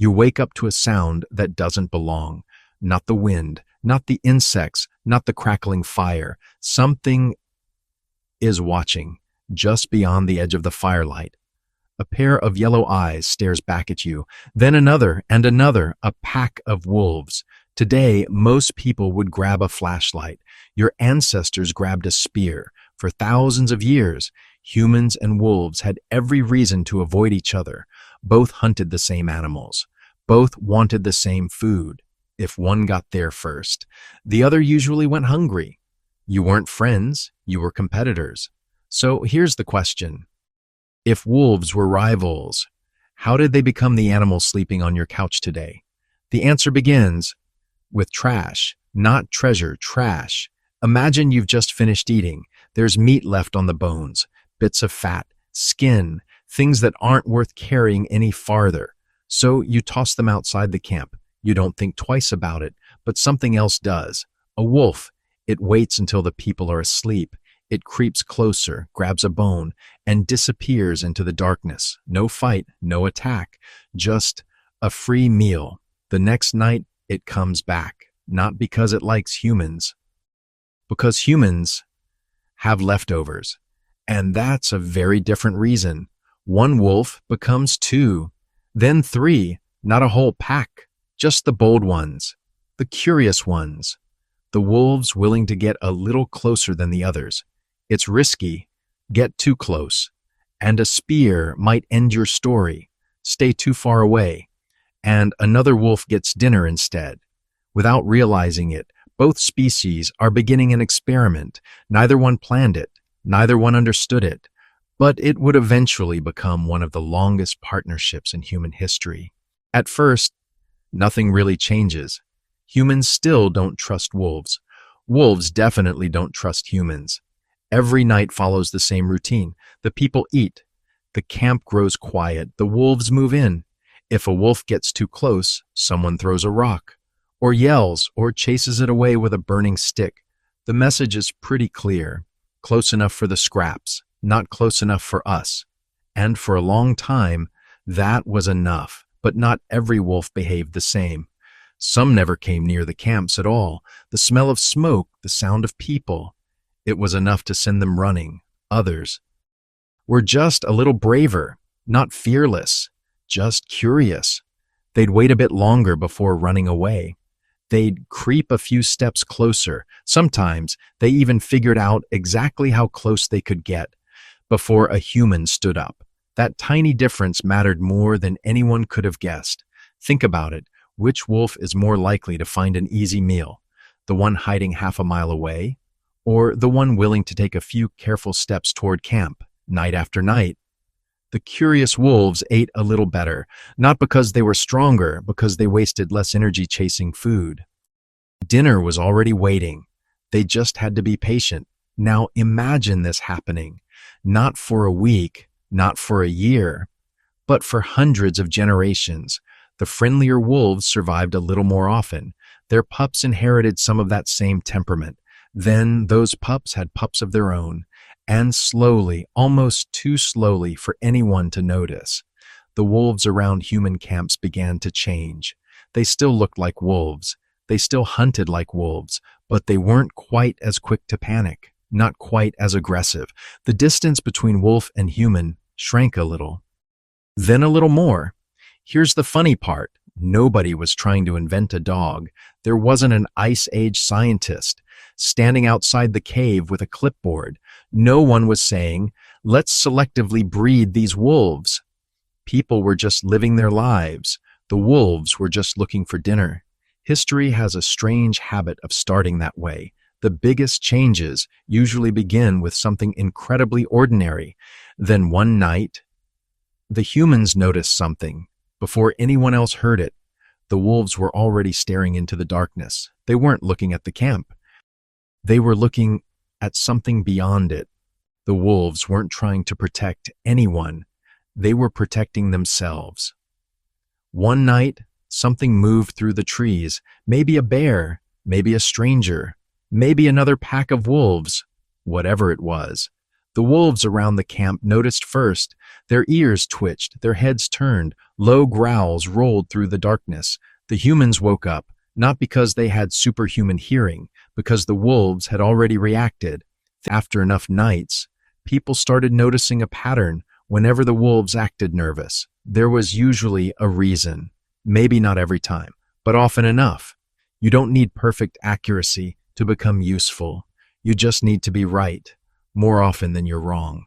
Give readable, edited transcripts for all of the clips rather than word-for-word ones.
You wake up to a sound that doesn't belong. Not the wind, not the insects, not the crackling fire. Something is watching, just beyond the edge of the firelight. A pair of yellow eyes stares back at you, then another and another, a pack of wolves. Today, most people would grab a flashlight. Your ancestors grabbed a spear. For thousands of years, humans and wolves had every reason to avoid each other. Both hunted the same animals. Both wanted the same food. If one got there first, the other usually went hungry. You weren't friends, you were competitors. So here's the question. If wolves were rivals, how did they become the animals sleeping on your couch today? The answer begins with trash, not treasure, trash. Imagine you've just finished eating. There's meat left on the bones, bits of fat, skin, things that aren't worth carrying any farther. So you toss them outside the camp. You don't think twice about it, but something else does. A wolf. It waits until the people are asleep. It creeps closer, grabs a bone, and disappears into the darkness. No fight, no attack, just a free meal. The next night, it comes back, not because it likes humans, because humans have leftovers. And that's a very different reason. One wolf becomes two, then three, not a whole pack, just the bold ones, the curious ones, the wolves willing to get a little closer than the others. It's risky. Get too close, and a spear might end your story. Stay too far away, and another wolf gets dinner instead. Without realizing it, both species are beginning an experiment. Neither one planned it, neither one understood it, but it would eventually become one of the longest partnerships in human history. At first, nothing really changes. Humans still don't trust wolves. Wolves definitely don't trust humans. Every night follows the same routine. The people eat. The camp grows quiet. The wolves move in. If a wolf gets too close, someone throws a rock, or yells, or chases it away with a burning stick. The message is pretty clear. Close enough for the scraps, not close enough for us. And for a long time, that was enough. But not every wolf behaved the same. Some never came near the camps at all. The smell of smoke, the sound of people, it was enough to send them running. Others were just a little braver, not fearless, just curious. They'd wait a bit longer before running away. They'd creep a few steps closer. Sometimes they even figured out exactly how close they could get before a human stood up. That tiny difference mattered more than anyone could have guessed. Think about it. Which wolf is more likely to find an easy meal? The one hiding half a mile away? Or the one willing to take a few careful steps toward camp, night after night? The curious wolves ate a little better, not because they were stronger, because they wasted less energy chasing food. Dinner was already waiting. They just had to be patient. Now imagine this happening, not for a week, not for a year, but for hundreds of generations. The friendlier wolves survived a little more often. Their pups inherited some of that same temperament. Then those pups had pups of their own, and slowly, almost too slowly for anyone to notice, the wolves around human camps began to change. They still looked like wolves. They still hunted like wolves, but they weren't quite as quick to panic, not quite as aggressive. The distance between wolf and human shrank a little, then a little more. Here's the funny part. Nobody was trying to invent a dog. There wasn't an Ice Age scientist standing outside the cave with a clipboard. No one was saying, let's selectively breed these wolves. People were just living their lives. The wolves were just looking for dinner. History has a strange habit of starting that way. The biggest changes usually begin with something incredibly ordinary. Then one night, the humans noticed something. Before anyone else heard it, the wolves were already staring into the darkness. They weren't looking at the camp. They were looking at something beyond it. The wolves weren't trying to protect anyone. They were protecting themselves. One night, something moved through the trees. Maybe a bear, maybe a stranger, maybe another pack of wolves. Whatever it was, The wolves around the camp noticed first. Their ears twitched, their heads turned, low growls rolled through the darkness. The humans woke up, not because they had superhuman hearing, because the wolves had already reacted. After enough nights, people started noticing a pattern. Whenever the wolves acted nervous, there was usually a reason. Maybe not every time, but often enough. You don't need perfect accuracy to become useful. You just need to be right, more often than you're wrong.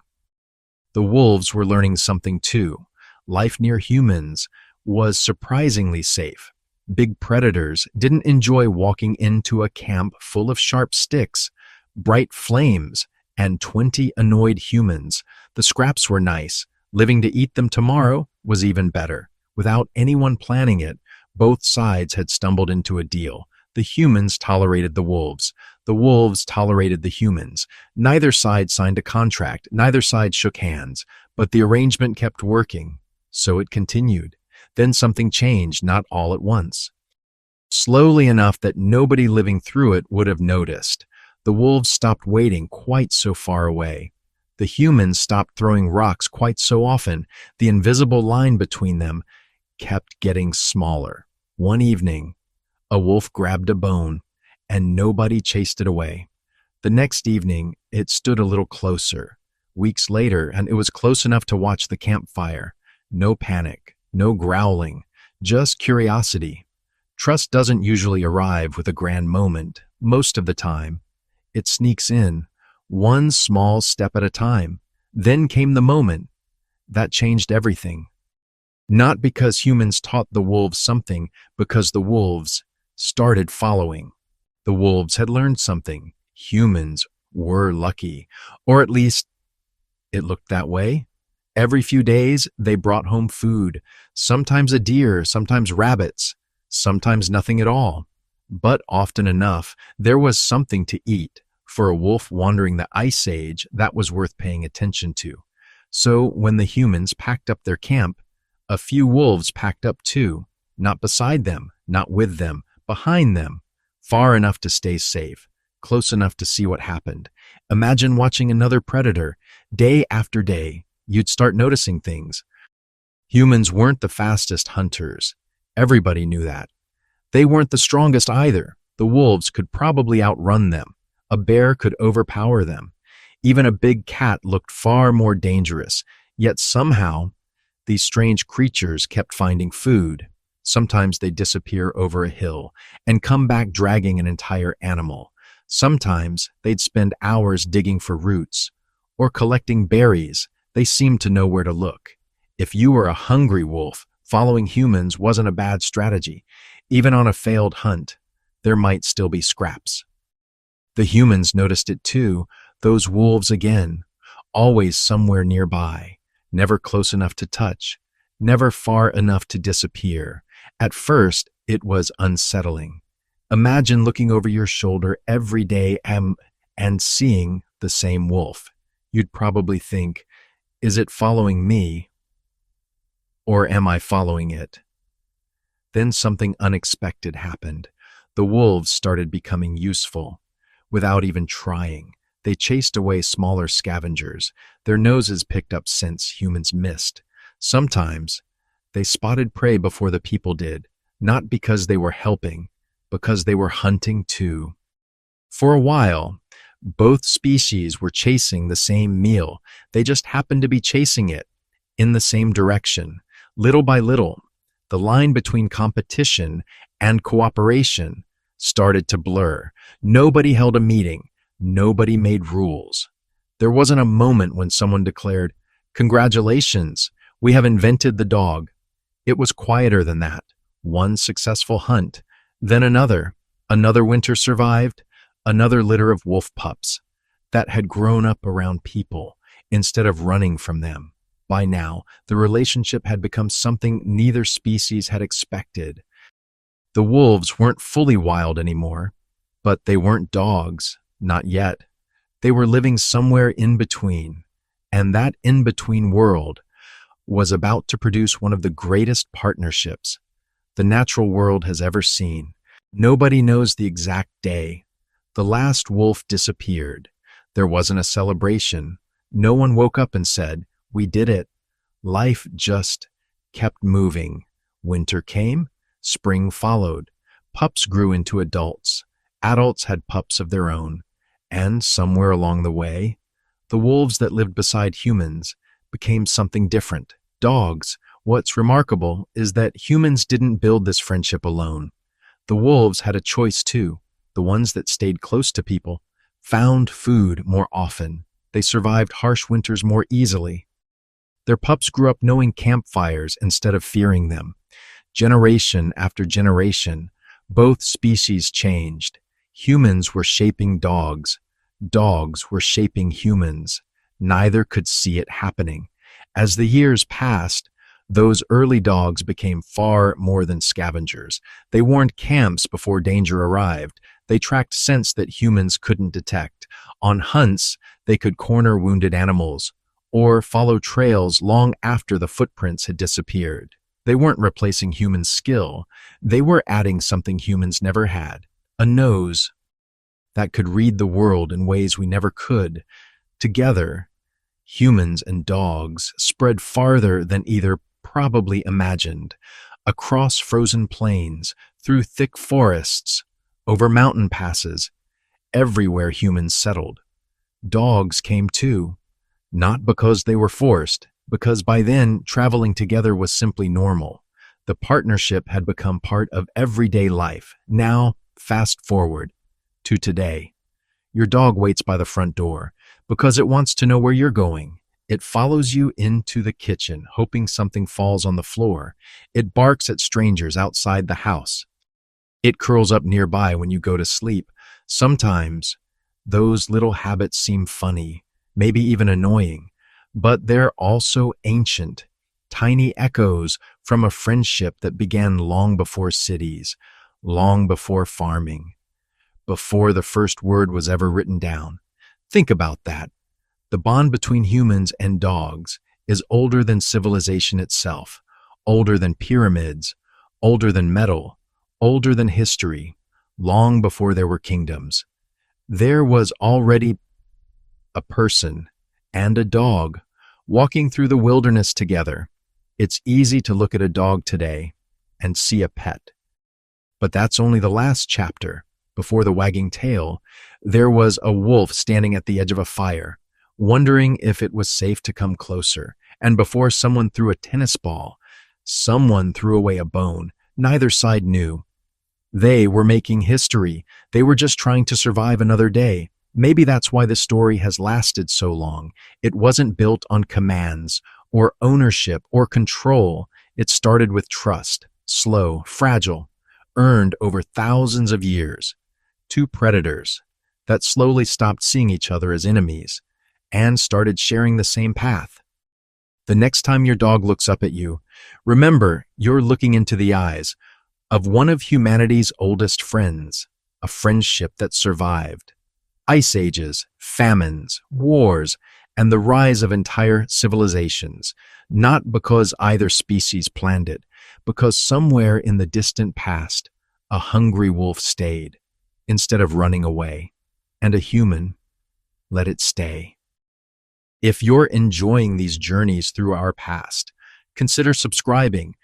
The wolves were learning something too. Life near humans was surprisingly safe. Big predators didn't enjoy walking into a camp full of sharp sticks, bright flames, and 20 annoyed humans. The scraps were nice. Living to eat them tomorrow was even better. Without anyone planning it, both sides had stumbled into a deal. The humans tolerated the wolves. The wolves tolerated the humans. Neither side signed a contract. Neither side shook hands. But the arrangement kept working. So it continued. Then something changed, not all at once. Slowly enough that nobody living through it would have noticed. The wolves stopped waiting quite so far away. The humans stopped throwing rocks quite so often. The invisible line between them kept getting smaller. One evening, a wolf grabbed a bone, and nobody chased it away. The next evening, it stood a little closer. Weeks later, and it was close enough to watch the campfire. No panic, no growling, just curiosity. Trust doesn't usually arrive with a grand moment. Most of the time, it sneaks in, one small step at a time. Then came the moment. That changed everything. Not because humans taught the wolves something, because the wolves started following. The wolves had learned something. Humans were lucky, or at least it looked that way. Every few days, they brought home food, sometimes a deer, sometimes rabbits, sometimes nothing at all. But often enough, there was something to eat. For a wolf wandering the ice age, that was worth paying attention to. So when the humans packed up their camp, a few wolves packed up too, not beside them, not with them, behind them, far enough to stay safe, close enough to see what happened. Imagine watching another predator. Day after day, you'd start noticing things. Humans weren't the fastest hunters. Everybody knew that. They weren't the strongest either. The wolves could probably outrun them. A bear could overpower them. Even a big cat looked far more dangerous. Yet somehow, these strange creatures kept finding food. Sometimes they'd disappear over a hill and come back dragging an entire animal. Sometimes they'd spend hours digging for roots or collecting berries. They seemed to know where to look. If you were a hungry wolf, following humans wasn't a bad strategy. Even on a failed hunt, there might still be scraps. The humans noticed it too, those wolves again, always somewhere nearby, never close enough to touch, never far enough to disappear. At first, it was unsettling. Imagine looking over your shoulder every day and seeing the same wolf. You'd probably think, is it following me, or am I following it? Then something unexpected happened. The wolves started becoming useful. Without even trying, they chased away smaller scavengers. Their noses picked up scents humans missed. Sometimes, they spotted prey before the people did, not because they were helping, because they were hunting too. For a while, both species were chasing the same meal. They just happened to be chasing it in the same direction. Little by little, the line between competition and cooperation started to blur. Nobody held a meeting. Nobody made rules. There wasn't a moment when someone declared, "Congratulations, we have invented the dog." It was quieter than that. One successful hunt, then another. Another winter survived, another litter of wolf pups that had grown up around people instead of running from them. By now, the relationship had become something neither species had expected. The wolves weren't fully wild anymore, but they weren't dogs, not yet. They were living somewhere in between, and that in-between world was about to produce one of the greatest partnerships the natural world has ever seen. Nobody knows the exact day. The last wolf disappeared. There wasn't a celebration, No one woke up and said, "We did it." Life just kept moving. Winter came, spring followed. Pups grew into adults. Adults had pups of their own. And somewhere along the way, the wolves that lived beside humans became something different. Dogs. What's remarkable is that humans didn't build this friendship alone. The wolves had a choice too. The ones that stayed close to people found food more often. They survived harsh winters more easily. Their pups grew up knowing campfires instead of fearing them. Generation after generation, both species changed. Humans were shaping dogs. Dogs were shaping humans. Neither could see it happening. As the years passed, those early dogs became far more than scavengers. They warned camps before danger arrived. They tracked scents that humans couldn't detect. On hunts, they could corner wounded animals or follow trails long after the footprints had disappeared. They weren't replacing human skill. They were adding something humans never had, a nose that could read the world in ways we never could. Together, humans and dogs spread farther than either probably imagined, across frozen plains, through thick forests, over mountain passes. Everywhere humans settled, dogs came too. Not because they were forced, because by then traveling together was simply normal. The partnership had become part of everyday life. Now, fast forward to today. Your dog waits by the front door because it wants to know where you're going. It follows you into the kitchen, hoping something falls on the floor. It barks at strangers outside the house. It curls up nearby when you go to sleep. Sometimes, those little habits seem funny, maybe even annoying, but they're also ancient, tiny echoes from a friendship that began long before cities, long before farming, before the first word was ever written down. Think about that. The bond between humans and dogs is older than civilization itself, older than pyramids, older than metal, older than history, long before there were kingdoms. There was already a person and a dog walking through the wilderness together. It's easy to look at a dog today and see a pet. But that's only the last chapter. Before the wagging tail, there was a wolf standing at the edge of a fire, wondering if it was safe to come closer. And before someone threw a tennis ball, someone threw away a bone. Neither side knew. They were making history. They were just trying to survive another day. Maybe that's why the story has lasted so long. It wasn't built on commands or ownership or control. It started with trust, slow, fragile, earned over thousands of years. Two predators that slowly stopped seeing each other as enemies and started sharing the same path. The next time your dog looks up at you, remember you're looking into the eyes of one of humanity's oldest friends, a friendship that survived ice ages, famines, wars, and the rise of entire civilizations, not because either species planned it, because somewhere in the distant past, a hungry wolf stayed, instead of running away, and a human let it stay. If you're enjoying these journeys through our past, consider subscribing.